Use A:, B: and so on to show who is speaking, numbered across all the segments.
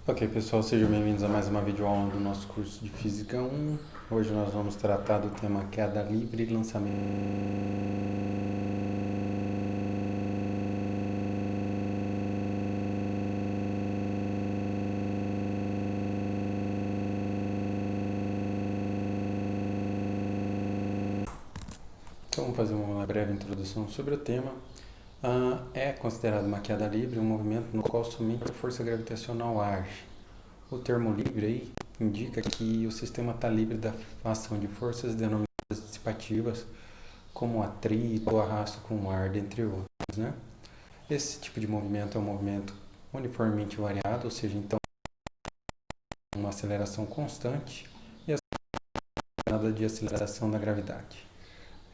A: Ok, pessoal, sejam bem-vindos a mais uma videoaula do nosso curso de Física 1. Hoje nós vamos tratar do tema queda livre e lançamento. Então, vamos fazer uma breve introdução sobre o tema. É considerado uma queda livre um movimento no qual somente a força gravitacional age. O termo livre aí indica que o sistema está livre da ação de forças denominadas dissipativas, como atrito ou arrasto com o ar, dentre outros, né? Esse tipo de movimento é um movimento uniformemente variado, ou seja, então uma aceleração constante e a chamada de aceleração da gravidade,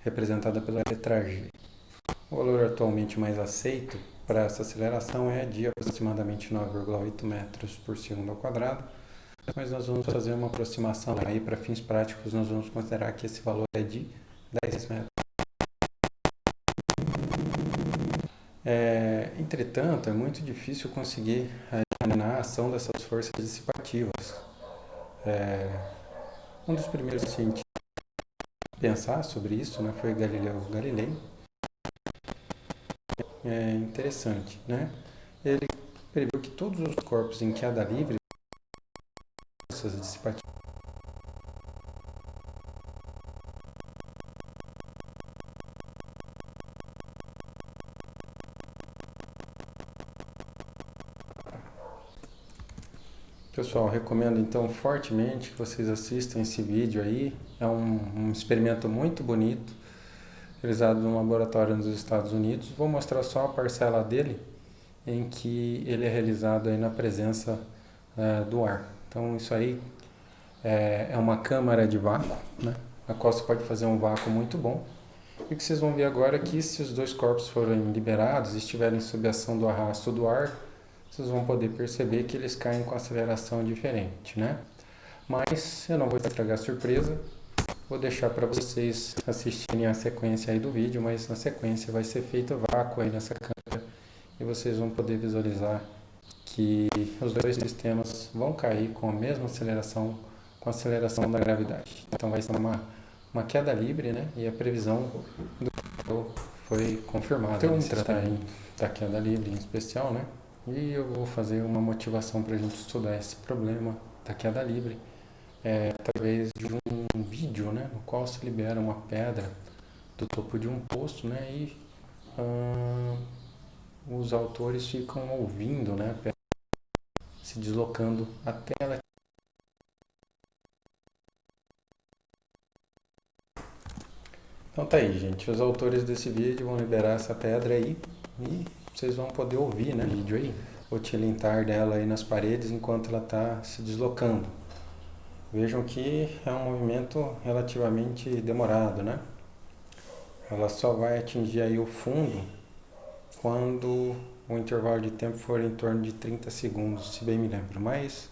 A: representada pela letra G. O valor atualmente mais aceito para essa aceleração é de aproximadamente 9,8 metros por segundo ao quadrado, mas nós vamos fazer uma aproximação aí para fins práticos, nós vamos considerar que esse valor é de 10 metros. Entretanto, é muito difícil conseguir determinar a ação dessas forças dissipativas. Um dos primeiros cientistas a pensar sobre isso, né, foi Galileu Galilei. É interessante, né? Ele previu que todos os corpos em queda livre forças dissipativas. Pessoal, recomendo então fortemente que vocês assistam esse vídeo aí. É um experimento muito bonito, realizado num laboratório nos Estados Unidos. Vou mostrar só a parcela dele, em que ele é realizado aí na presença do ar. Então isso aí é uma câmara de vácuo, né, a qual você pode fazer um vácuo muito bom. E o que vocês vão ver agora é que se os dois corpos forem liberados e estiverem sob a ação do arrasto do ar, vocês vão poder perceber que eles caem com aceleração diferente, né? Mas eu não vou estragar a surpresa, vou deixar para vocês assistirem a sequência aí do vídeo, mas na sequência vai ser feito vácuo aí nessa câmera e vocês vão poder visualizar que os dois sistemas vão cair com a mesma aceleração, com a aceleração da gravidade. Então vai ser uma queda livre, né? E a previsão do foi confirmada. Então vamos tratar aí da queda livre em especial, né? E eu vou fazer uma motivação para a gente estudar esse problema da queda livre, através de um vídeo, né, no qual se libera uma pedra do topo de um poço, né, e os autores ficam ouvindo, né, a pedra se deslocando até ela. Então tá aí, gente. Os autores desse vídeo vão liberar essa pedra aí e vocês vão poder ouvir, né, o vídeo aí, o tilintar dela aí nas paredes enquanto ela está se deslocando. Vejam que é um movimento relativamente demorado, né? Ela só vai atingir aí o fundo quando o intervalo de tempo for em torno de 30 segundos, se bem me lembro. Mas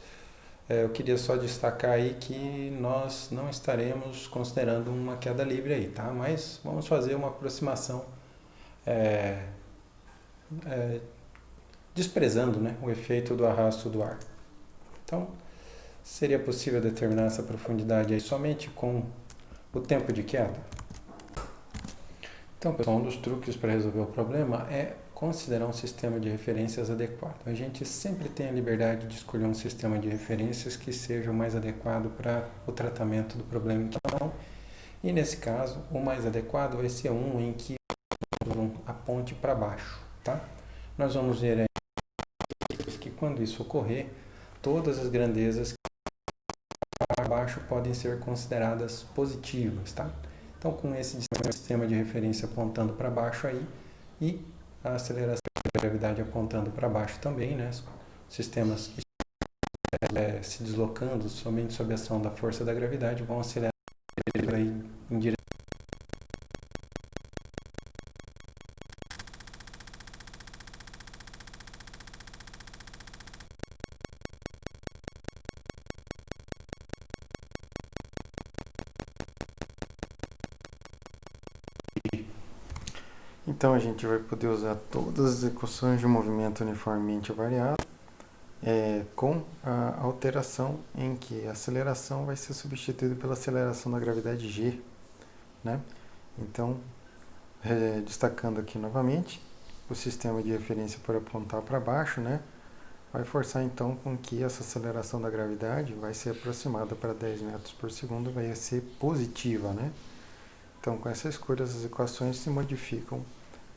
A: eu queria só destacar aí que nós não estaremos considerando uma queda livre aí, tá? Mas vamos fazer uma aproximação é, é, desprezando, né, o efeito do arrasto do ar. Então, seria possível determinar essa profundidade aí somente com o tempo de queda? Então, pessoal, um dos truques para resolver o problema é considerar um sistema de referências adequado. A gente sempre tem a liberdade de escolher um sistema de referências que seja o mais adequado para o tratamento do problema em questão. E nesse caso, o mais adequado vai ser um em que aponte para baixo, tá? Nós vamos ver aí que quando isso ocorrer, todas as grandezas para baixo podem ser consideradas positivas, tá? Então, com esse sistema de referência apontando para baixo aí e a aceleração da gravidade apontando para baixo também, né? Sistemas que se deslocando somente sob a ação da força da gravidade vão acelerar aí em direção. Então a gente vai poder usar todas as equações de movimento uniformemente variado
B: com a alteração em que a aceleração vai ser substituída pela aceleração da gravidade G, né? Então, destacando aqui novamente, o sistema de referência por apontar para baixo, né, vai forçar então com que essa aceleração da gravidade vai ser aproximada para 10 metros por segundo, vai ser positiva, né? Então, com essa escolha, as equações se modificam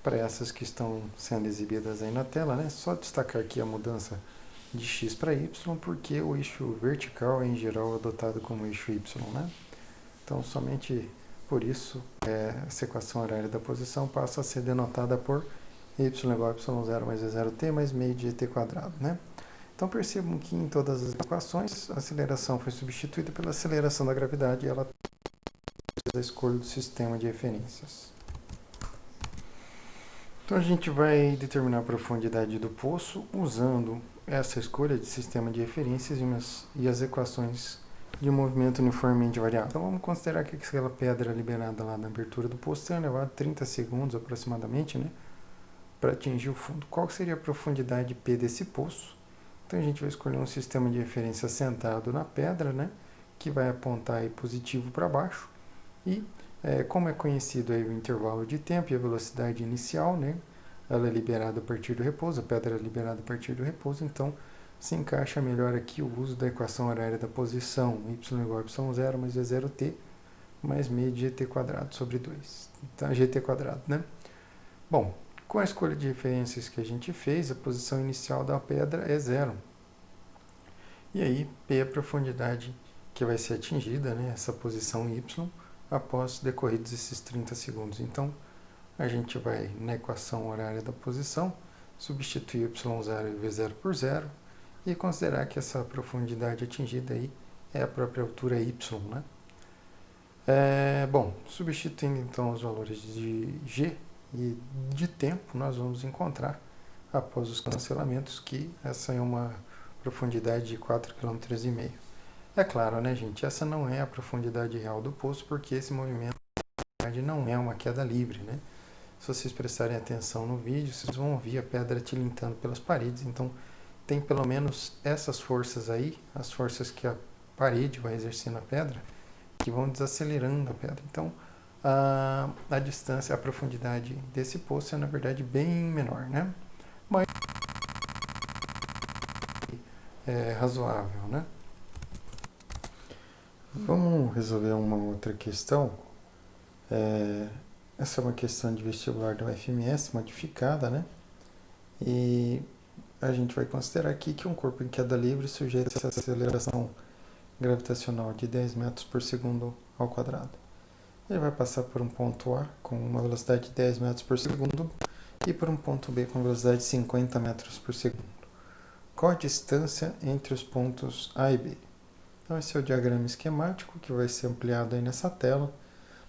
B: para essas que estão sendo exibidas aí na tela, né? Só destacar aqui a mudança de x para y, porque o eixo vertical é em geral adotado como eixo y, né? Então, somente por isso, essa equação horária da posição passa a ser denotada por y igual a y0 mais e0t mais meio de gt quadrado, né? Então, percebam que em todas as equações, a aceleração foi substituída pela aceleração da gravidade e ela fez a escolha do sistema de referências. Então, a gente vai determinar a profundidade do poço usando essa escolha de sistema de referências e as equações de movimento uniformemente variável. Então, vamos considerar que aquela pedra liberada lá na abertura do poço tenha levado 30 segundos aproximadamente, né, para atingir o fundo. Qual seria a profundidade P desse poço? Então, a gente vai escolher um sistema de referência centrado na pedra, né, que vai apontar aí positivo para baixo. E, como é conhecido aí o intervalo de tempo e a velocidade inicial, né, ela é liberada a partir do repouso, a pedra é liberada a partir do repouso, então se encaixa melhor aqui o uso da equação horária da posição, y igual a y0 mais v0t mais meio de gt quadrado sobre 2, então, gt quadrado, né? Bom, com a escolha de referências que a gente fez, a posição inicial da pedra é 0. E aí, P é a profundidade que vai ser atingida, né, essa posição y, após decorridos esses 30 segundos. Então, a gente vai, na equação horária da posição, substituir y0 e v0 por 0 e considerar que essa profundidade atingida aí é a própria altura y, né? Bom, substituindo então os valores de g e de tempo, nós vamos encontrar, após os cancelamentos, que essa é uma profundidade de 4,5 km. É claro, né, gente, essa não é a profundidade real do poço, porque esse movimento não é uma queda livre, né? Se vocês prestarem atenção no vídeo, vocês vão ouvir a pedra tilintando pelas paredes. Então, tem pelo menos essas forças aí, as forças que a parede vai exercer na pedra, que vão desacelerando a pedra. Então, a distância, a profundidade desse poço é, na verdade, bem menor, né? Mas é razoável, né? Vamos resolver uma outra questão. Essa é uma questão de vestibular da UFMS modificada, né? E a gente vai considerar aqui que um corpo em queda livre sujeita-se a aceleração gravitacional de 10 metros por segundo ao quadrado. Ele vai passar por um ponto A com uma velocidade de 10 metros por segundo e por um ponto B com velocidade de 50 metros por segundo. Qual a distância entre os pontos A e B? Então, esse é o diagrama esquemático que vai ser ampliado aí nessa tela.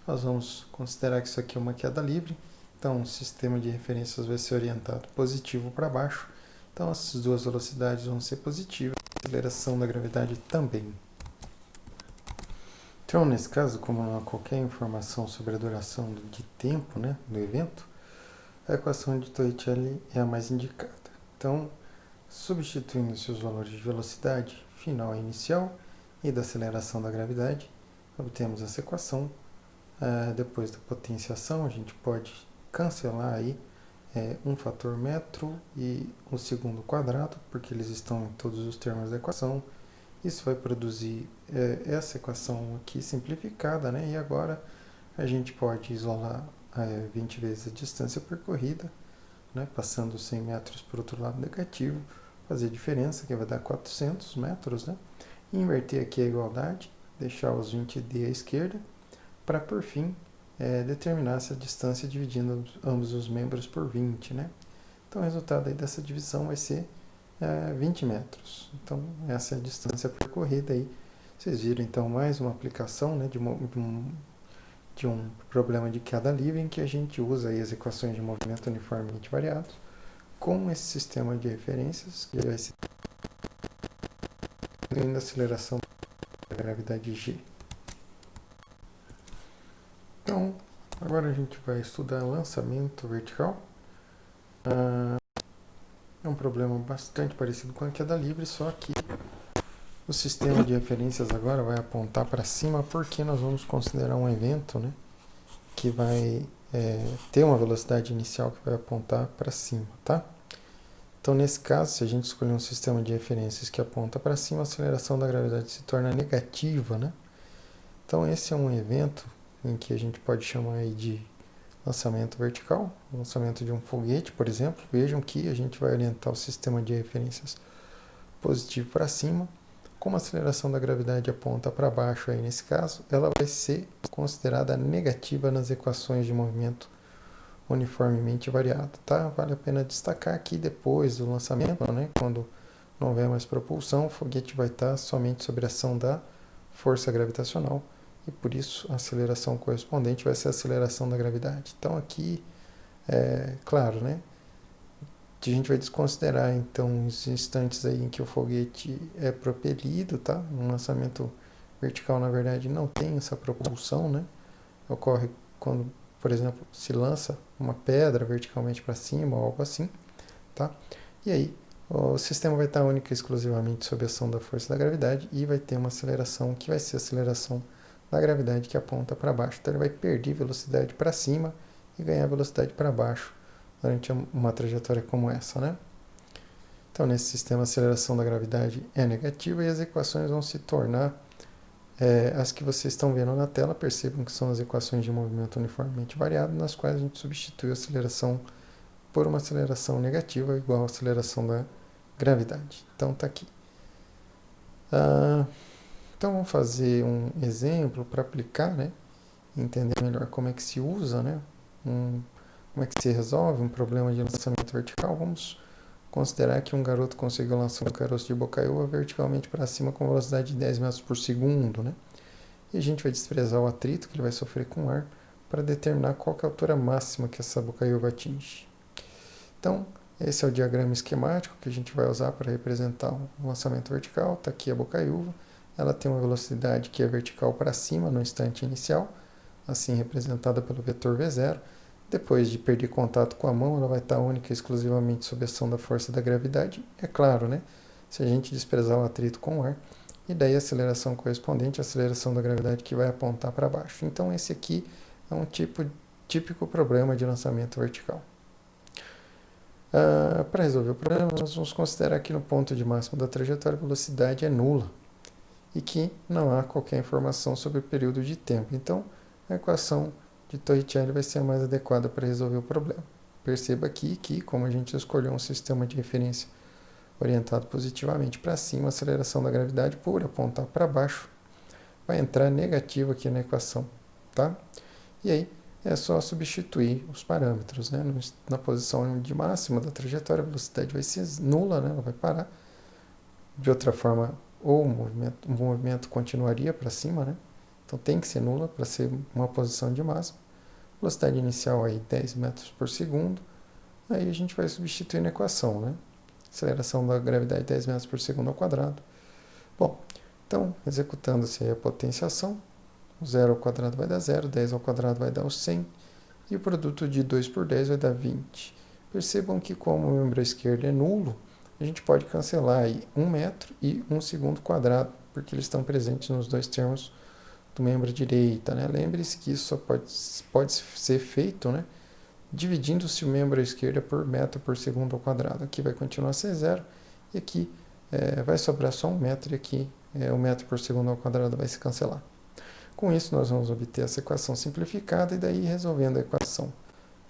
B: Nós vamos considerar que isso aqui é uma queda livre. Então, o sistema de referências vai ser orientado positivo para baixo. Então, essas duas velocidades vão ser positivas. A aceleração da gravidade também. Então, nesse caso, como não há qualquer informação sobre a duração de tempo, né, do evento, a equação de Torricelli é a mais indicada. Então, substituindo-se os valores de velocidade final e inicial e da aceleração da gravidade, obtemos essa equação. Depois da potenciação, a gente pode cancelar aí um fator metro e um segundo quadrado, porque eles estão em todos os termos da equação. Isso vai produzir essa equação aqui simplificada, né? E agora a gente pode isolar 20 vezes a distância percorrida, né? Passando 100 metros para o outro lado negativo, fazer a diferença, que vai dar 400 metros, né? E inverter aqui a igualdade, deixar os 20d à esquerda, para por fim determinar essa distância dividindo ambos os membros por 20, né? Então o resultado aí dessa divisão vai ser 20 metros. Então essa é a distância percorrida aí. Vocês viram então mais uma aplicação, né, de um problema de queda livre em que a gente usa aí as equações de movimento uniformemente variados com esse sistema de referências que vai ser a aceleração da gravidade G. Então, agora a gente vai estudar lançamento vertical. É um problema bastante parecido com a queda livre, só que o sistema de referências agora vai apontar para cima porque nós vamos considerar um evento, né, que vai ter uma velocidade inicial que vai apontar para cima, tá? Então, nesse caso, se a gente escolher um sistema de referências que aponta para cima, a aceleração da gravidade se torna negativa, né? Então, esse é um evento em que a gente pode chamar aí de lançamento vertical, lançamento de um foguete, por exemplo. Vejam que a gente vai orientar o sistema de referências positivo para cima. Como a aceleração da gravidade aponta para baixo aí nesse caso, ela vai ser considerada negativa nas equações de movimento uniformemente variado, tá? Vale a pena destacar que depois do lançamento, né, quando não houver mais propulsão, o foguete vai estar somente sob a ação da força gravitacional e por isso a aceleração correspondente vai ser a aceleração da gravidade. Então aqui, claro, né, a gente vai desconsiderar então os instantes aí em que o foguete é propelido, tá? Um lançamento vertical, na verdade, não tem essa propulsão, né? Ocorre quando, por exemplo, se lança uma pedra verticalmente para cima ou algo assim, tá? E aí o sistema vai estar única e exclusivamente sob a ação da força da gravidade e vai ter uma aceleração que vai ser a aceleração da gravidade que aponta para baixo. Então ele vai perder velocidade para cima e ganhar velocidade para baixo durante uma trajetória como essa, né? Então nesse sistema a aceleração da gravidade é negativa e as equações vão se tornar as que vocês estão vendo na tela. Percebam que são as equações de movimento uniformemente variado, nas quais a gente substitui a aceleração por uma aceleração negativa igual à aceleração da gravidade. Então está aqui. Então vamos fazer um exemplo para aplicar, né? Entender melhor como é que se usa, né? Como é que se resolve um problema de lançamento vertical. Vamos considerar que um garoto conseguiu lançar um caroço de Bocaiúva verticalmente para cima com velocidade de 10 metros por segundo, né? E a gente vai desprezar o atrito que ele vai sofrer com o ar para determinar qual que é a altura máxima que essa Bocaiúva atinge. Então, esse é o diagrama esquemático que a gente vai usar para representar um lançamento vertical. Está aqui a Bocaiúva. Ela tem uma velocidade que é vertical para cima no instante inicial, assim representada pelo vetor V0. Depois de perder contato com a mão, ela vai estar única e exclusivamente sob a ação da força da gravidade. É claro, né? Se a gente desprezar o atrito com o ar, e daí a aceleração correspondente à aceleração da gravidade que vai apontar para baixo. Então esse aqui é um típico problema de lançamento vertical. Para resolver o problema, nós vamos considerar que no ponto de máximo da trajetória a velocidade é nula e que não há qualquer informação sobre o período de tempo. Então a equação de Torricelli vai ser a mais adequada para resolver o problema. Perceba aqui que, como a gente escolheu um sistema de referência orientado positivamente para cima, a aceleração da gravidade, por apontar para baixo, vai entrar negativa aqui na equação, tá? E aí é só substituir os parâmetros, né? Na posição de máxima da trajetória, a velocidade vai ser nula, né? Ela vai parar. De outra forma, ou o movimento continuaria para cima, né? Então tem que ser nula para ser uma posição de máxima. Velocidade inicial aí 10 metros por segundo. Aí a gente vai substituir na equação, né? Aceleração da gravidade 10 metros por segundo ao quadrado. Bom, então, executando-se a potenciação, o 0 ao quadrado vai dar 0, 10 ao quadrado vai dar o 100, e o produto de 2 por 10 vai dar 20. Percebam que como o membro esquerdo é nulo, a gente pode cancelar aí 1 metro e 1 segundo quadrado, porque eles estão presentes nos dois termos do membro direita, né? Lembre-se que isso só pode ser feito, né, dividindo-se o membro à esquerda por metro por segundo ao quadrado. Aqui vai continuar a ser 0 e aqui vai sobrar só 1 metro e aqui o metro por segundo ao quadrado vai se cancelar. Com isso nós vamos obter essa equação simplificada e daí resolvendo a equação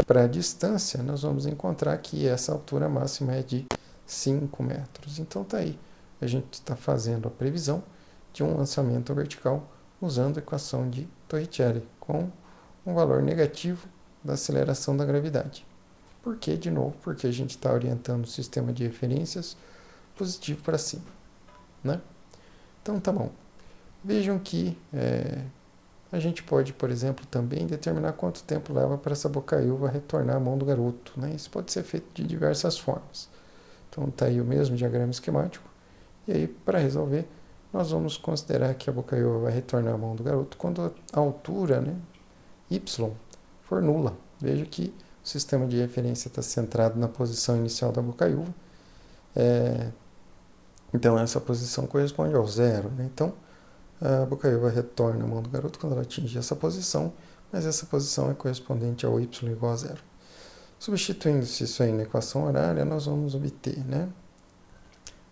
B: para a distância nós vamos encontrar que essa altura máxima é de 5 metros. Então tá aí, a gente está fazendo a previsão de um lançamento vertical usando a equação de Torricelli, com um valor negativo da aceleração da gravidade. Por quê? De novo, porque a gente está orientando o sistema de referências positivo para cima, né? Então tá bom. Vejam que a gente pode, por exemplo, também determinar quanto tempo leva para essa Bocaiúva retornar à mão do garoto, né? Isso pode ser feito de diversas formas. Então está aí o mesmo diagrama esquemático. E aí, para resolver, nós vamos considerar que a Bocaiúva vai retornar à mão do garoto quando a altura, né, y, for nula. Veja que o sistema de referência está centrado na posição inicial da Bocaiúva Então essa posição corresponde ao zero, né? Então a Bocaiúva retorna a mão do garoto quando ela atingir essa posição, mas essa posição é correspondente ao y igual a zero. Substituindo-se isso aí na equação horária, nós vamos obter, né,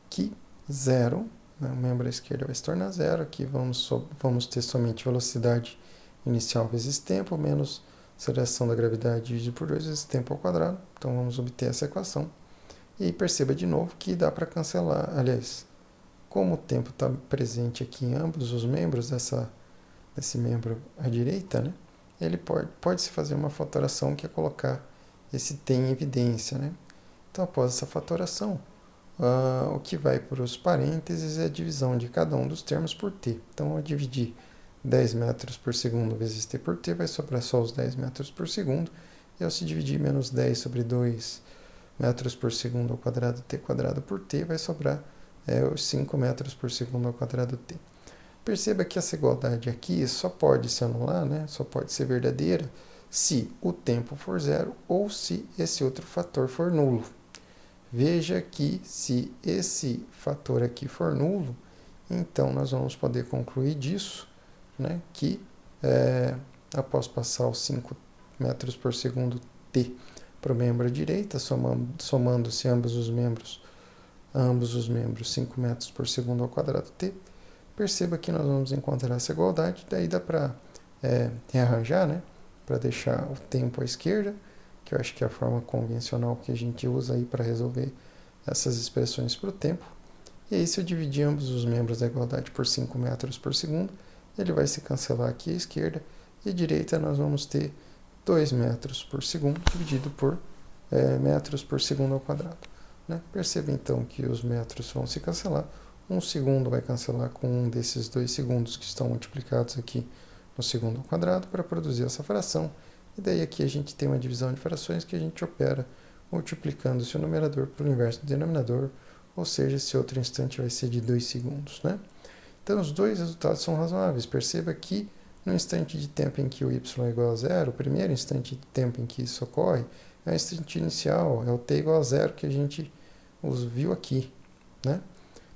B: que zero, né, o membro à esquerda vai se tornar zero, aqui vamos ter somente velocidade inicial vezes tempo, menos aceleração da gravidade dividido por 2 vezes tempo ao quadrado. Então vamos obter essa equação. E aí perceba de novo que dá para cancelar, aliás, como o tempo está presente aqui em ambos os membros desse membro à direita, né, ele pode-se fazer uma fatoração que é colocar esse t em evidência, né? Então, após essa fatoração, o que vai para os parênteses é a divisão de cada um dos termos por t. Então, ao dividir 10 metros por segundo vezes t por t, vai sobrar só os 10 metros por segundo. E ao se dividir menos 10 sobre 2 metros por segundo ao quadrado t quadrado por t, vai sobrar os 5 metros por segundo ao quadrado t. Perceba que essa igualdade aqui só pode se anular, né? Só pode ser verdadeira se o tempo for zero ou se esse outro fator for nulo. Veja que se esse fator aqui for nulo, então nós vamos poder concluir disso, né, que após passar os 5 metros por segundo t para o membro à direita, somando-se ambos os membros 5 metros por segundo ao quadrado t, perceba que nós vamos encontrar essa igualdade, daí dá para rearranjar, né, para deixar o tempo à esquerda, que eu acho que é a forma convencional que a gente usa aí para resolver essas expressões para o tempo. E aí, se eu dividir ambos os membros da igualdade por 5 metros por segundo, ele vai se cancelar aqui à esquerda, e à direita nós vamos ter 2 metros por segundo dividido por metros por segundo ao quadrado, né? Perceba então que os metros vão se cancelar, 1 segundo vai cancelar com um desses 2 segundos que estão multiplicados aqui no segundo ao quadrado para produzir essa fração, e daí aqui a gente tem uma divisão de frações que a gente opera multiplicando-se o numerador pelo inverso do denominador, ou seja, esse outro instante vai ser de 2 segundos, né? Então os dois resultados são razoáveis. Perceba que no instante de tempo em que o y é igual a zero, o primeiro instante de tempo em que isso ocorre é o instante inicial, é o t igual a zero que a gente viu aqui, né?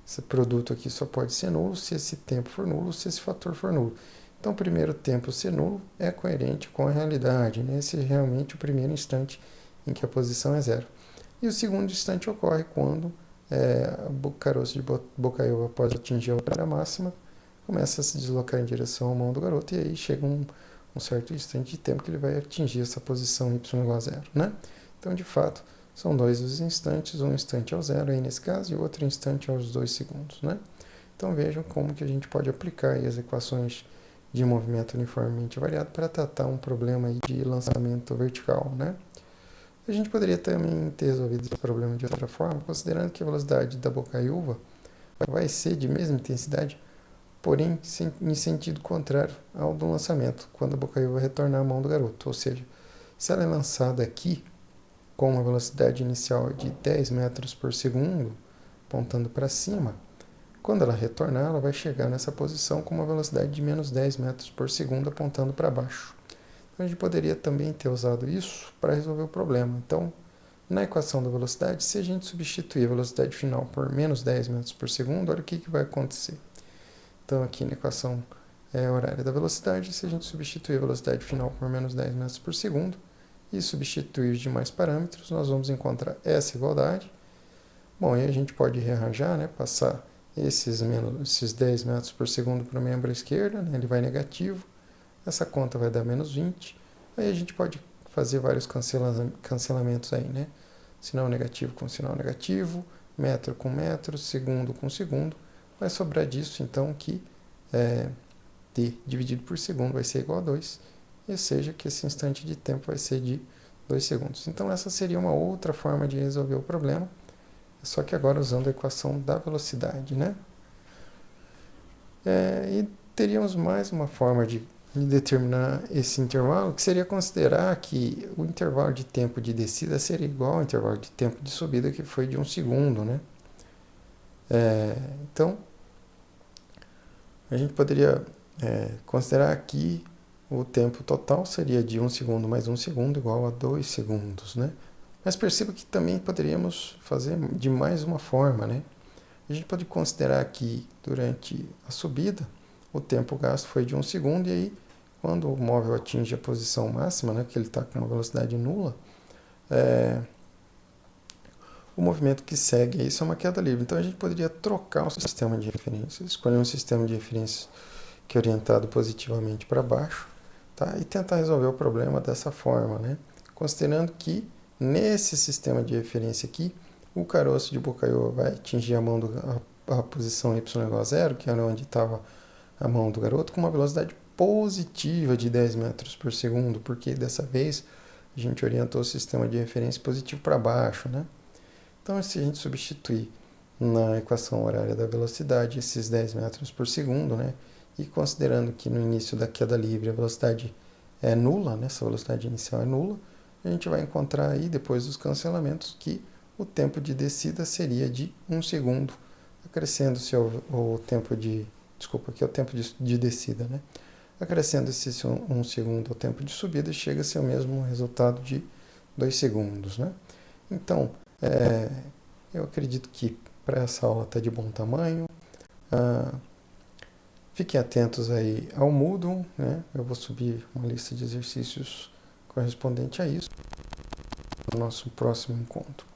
B: Esse produto aqui só pode ser nulo se esse tempo for nulo, se esse fator for nulo. Então, o primeiro tempo ser nulo é coerente com a realidade, né? Esse é realmente o primeiro instante em que a posição é zero. E o segundo instante ocorre quando o caroço de Bocaiúva, após atingir a altura máxima, começa a se deslocar em direção à mão do garoto, e aí chega um certo instante de tempo que ele vai atingir essa posição y igual a zero, né? Então, de fato, são dois os instantes, um instante ao zero aí nesse caso e outro instante aos 2 segundos, né? Então vejam como que a gente pode aplicar aí as equações de movimento uniformemente variado para tratar um problema aí de lançamento vertical, né? A gente poderia também ter resolvido esse problema de outra forma, considerando que a velocidade da Bocaiúva vai ser de mesma intensidade, porém em sentido contrário ao do lançamento, quando a Bocaiúva retornar à mão do garoto. Ou seja, se ela é lançada aqui com uma velocidade inicial de 10 metros por segundo, apontando para cima, quando ela retornar, ela vai chegar nessa posição com uma velocidade de menos 10 metros por segundo, apontando para baixo. Então, a gente poderia também ter usado isso para resolver o problema. Então, na equação da velocidade, se a gente substituir a velocidade final por menos 10 metros por segundo, olha o que vai acontecer. Então, aqui na equação horária da velocidade, se a gente substituir a velocidade final por menos 10 metros por segundo e substituir os demais parâmetros, nós vamos encontrar essa igualdade. Bom, e a gente pode rearranjar, né, passar esses 10 metros por segundo para o membro à esquerda, né, ele vai negativo, essa conta vai dar menos 20, aí a gente pode fazer vários cancelamentos aí, né, sinal negativo com sinal negativo, metro com metro, segundo com segundo, vai sobrar disso então que t dividido por segundo vai ser igual a 2, ou seja, que esse instante de tempo vai ser de 2 segundos. Então essa seria uma outra forma de resolver o problema, só que agora usando a equação da velocidade, né? E teríamos mais uma forma de determinar esse intervalo, que seria considerar que o intervalo de tempo de descida seria igual ao intervalo de tempo de subida, que foi de 1 segundo, né? Então, a gente poderia considerar que o tempo total seria de 1 segundo mais 1 segundo igual a 2 segundos, né? Mas perceba que também poderíamos fazer de mais uma forma, né? A gente pode considerar que durante a subida o tempo gasto foi de 1 segundo e aí quando o móvel atinge a posição máxima, né, que ele está com uma velocidade nula, o movimento que segue isso é uma queda livre. Então a gente poderia trocar o sistema de referência, escolher um sistema de referência que é orientado positivamente para baixo, tá? E tentar resolver o problema dessa forma, né? Considerando que nesse sistema de referência aqui, o caroço de Bokaiô vai atingir a posição y igual a zero, que era onde estava a mão do garoto, com uma velocidade positiva de 10 metros por segundo, porque dessa vez a gente orientou o sistema de referência positivo para baixo, né? Então, se a gente substituir na equação horária da velocidade esses 10 metros por segundo, né? E considerando que no início da queda livre a velocidade é nula, né? Essa velocidade inicial é nula, a gente vai encontrar aí, depois dos cancelamentos, que o tempo de descida seria de 1 segundo, acrescendo-se o tempo de... Desculpa, aqui é o tempo de descida, né? Acrescendo-se 1 segundo ao tempo de subida, chega-se ao mesmo resultado de 2 segundos, né? Então, eu acredito que para essa aula está de bom tamanho. Fiquem atentos aí ao Moodle, né? Eu vou subir uma lista de exercícios correspondente a isso no nosso próximo encontro.